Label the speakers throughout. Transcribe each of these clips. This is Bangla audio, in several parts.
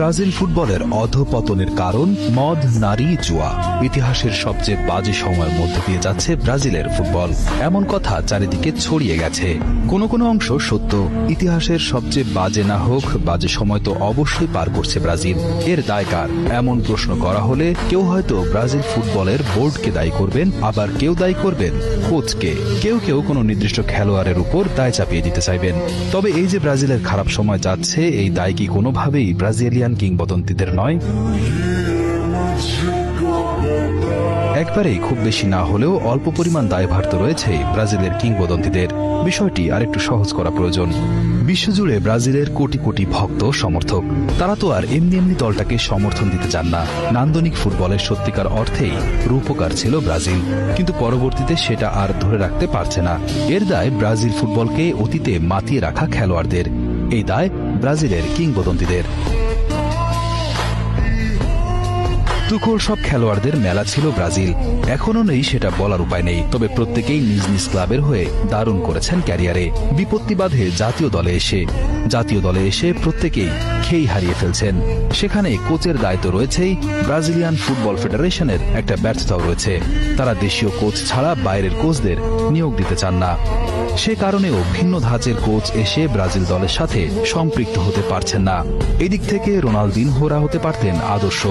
Speaker 1: ব্রাজিল ফুটবলের অধঃপতনের কারণ মদ, নারী, জুয়া। ইতিহাসের সবচেয়ে বাজে সময়ের মধ্যে দিয়ে যাচ্ছে ব্রাজিলের ফুটবল, এমন কথা চারিদিকে ছড়িয়ে গেছে। কোনো কোনো অংশ সত্য। ইতিহাসের সবচেয়ে বাজে না হোক, বাজে সময় তো অবশ্যই পার করছে ব্রাজিল। এর দায় কার? এমন প্রশ্ন করা হলে কেউ হয়তো ব্রাজিল ফুটবলের বোর্ডকে দায়ী করবেন, আবার কেউ দায়ী করবেন কোচকে, কেউ কেউ কোনো নির্দিষ্ট খেলোয়াড়ের উপর দায় চাপিয়ে দিতে চাইবেন। তবে এই যে ব্রাজিলের খারাপ সময় যাচ্ছে, এই দায় কি কোনোভাবেই ব্রাজিলিয়ান কিংবদন্তিদের নয়? একবারেই খুব বেশি না হলেও অল্প পরিমাণ দায়ভার তো রয়েছে ব্রাজিলের কিংবদন্তিদের। বিষয়টি আরেকটু সহজ করা প্রয়োজন। বিশ্বজুড়ে ব্রাজিলের কোটি কোটি ভক্ত, সমর্থক, তারা তো আর এমনি এমনি দলটাকে সমর্থন দিতে চান না। নান্দনিক ফুটবলের সত্যিকার অর্থেই রূপকার ছিল ব্রাজিল, কিন্তু পরবর্তীতে সেটা আর ধরে রাখতে পারছে না। এর দায় ব্রাজিল ফুটবলকে অতীতে মাতিয়ে রাখা খেলোয়াড়দের, এই দায় ব্রাজিলের কিংবদন্তিদের। তুখোড় সব খেলোয়াড়দের মেলা ছিল ব্রাজিল, এখনো নেই সেটা বলার উপায় নেই। তবে প্রত্যেকেই নিজ নিজ ক্লাবের হয়ে দারুণ করেছেন ক্যারিয়ারে। বিপত্তি বাধে জাতীয় দলে এসে প্রত্যেকেই খেই হারিয়ে ফেলছেন। সেখানে কোচের দায়িত্ব রয়েছেই। ব্রাজিলিয়ান ফুটবল ফেডারেশনের একটা ব্যর্থতাও রয়েছে, তারা দেশীয় কোচ ছাড়া বাইরের কোচদের নিয়োগ দিতে চান না। সে কারণেও ভিন্ন ধাঁচের কোচ এসে ব্রাজিল দলের সাথে সম্পৃক্ত হতে পারছেন না। এদিক থেকে রোনালদিনহোরা হতে পারতেন আদর্শ,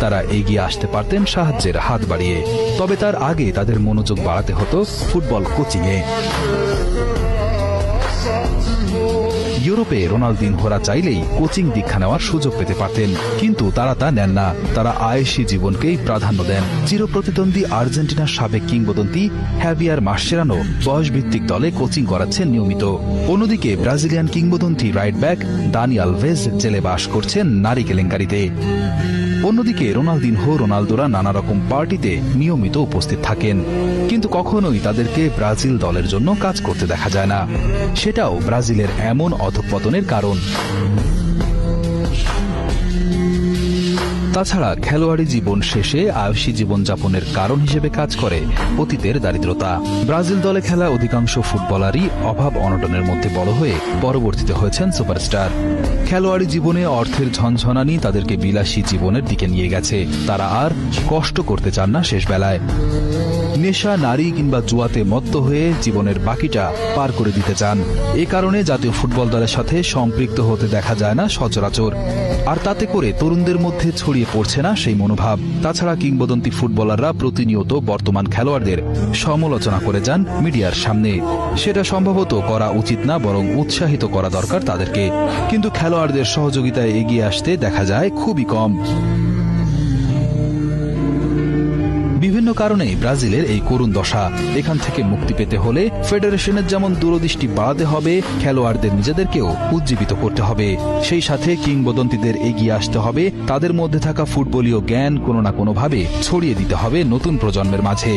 Speaker 1: তারা এগিয়ে আসতে পারতেন সাহায্যের হাত বাড়িয়ে। তবে তার আগে তাদের মনোযোগ বাড়াতে হতো ফুটবল কোচিংয়ে। ইউরোপে রোনালদিনহোরা চাইলেই কোচিং দীক্ষা নেওয়ার সুযোগ পেতে পারতেন, কিন্তু তারা তা নেন না। তারা আয়েশি জীবনকেই প্রাধান্য দেন। চিরপ্রতিদ্বন্দ্বী আর্জেন্টিনার সাবেক কিংবদন্তি হ্যাভিয়ার মাসচেরানো বয়সভিত্তিক দলে কোচিং করাচ্ছেন নিয়মিত। অন্যদিকে ব্রাজিলিয়ান কিংবদন্তি রাইট ব্যাক দানি আলভেজ জেলে বাস করছেন নারী কেলেঙ্কারিতে। অন্যদিকে রোনালদিনহো, রোনালদোরা নানা রকম পার্টিতে নিয়মিত উপস্থিত থাকেন, কিন্তু কখনোই তাদেরকে ব্রাজিল দলের জন্য কাজ করতে দেখা যায় না। সেটাও ব্রাজিলের এমন অধঃপতনের কারণ। তাছাড়া খেলোয়াড়ি জীবন শেষে আয়ুষী জীবনযাপনের কারণ হিসেবে কাজ করে অতীতের দারিদ্রতা। ব্রাজিল দলে খেলা অধিকাংশ ফুটবলারই অভাব অনটনের মধ্যে বড় হয়ে পরবর্তীতে হয়েছেন সুপারস্টার। খেলোয়াড়ি জীবনে অর্থের ঝনঝনানি তাদেরকে বিলাসী জীবনের দিকে নিয়ে গেছে। তারা আর কষ্ট করতে চান না শেষ বেলায়। নেশা, নারী কিংবা জুয়াতে মত্ত হয়ে জীবনের বাকিটা পার করে দিতে চান। এ কারণে জাতীয় ফুটবল দলের সাথে সম্পৃক্ত হতে দেখা যায় না সচরাচর, আর তাতে করে তরুণদের মধ্যে ছড়িয়ে পড়ছে না সেই মনোভাব। তাছাড়া কিংবদন্তি ফুটবলাররা প্রতিনিয়ত বর্তমান খেলোয়াড়দের সমালোচনা করে যান মিডিয়ার সামনে। সেটা সম্ভবত করা উচিত না, বরং উৎসাহিত করা দরকার তাদেরকে। কিন্তু খেলোয়াড়দের সহযোগিতায় এগিয়ে আসতে দেখা যায় খুবই কম। বিভিন্ন কারণেই ব্রাজিলের এই করুণ দশা। এখান থেকে মুক্তি পেতে হলে ফেডারেশনের যেমন দূরদৃষ্টি বাড়াতে হবে, খেলোয়াড়দের নিজেদেরকেও উজ্জীবিত করতে হবে। সেই সাথে কিংবদন্তিদের এগিয়ে আসতে হবে, তাদের মধ্যে থাকা ফুটবলীয় জ্ঞান কোনো না কোনোভাবে ছড়িয়ে দিতে হবে নতুন প্রজন্মের মাঝে।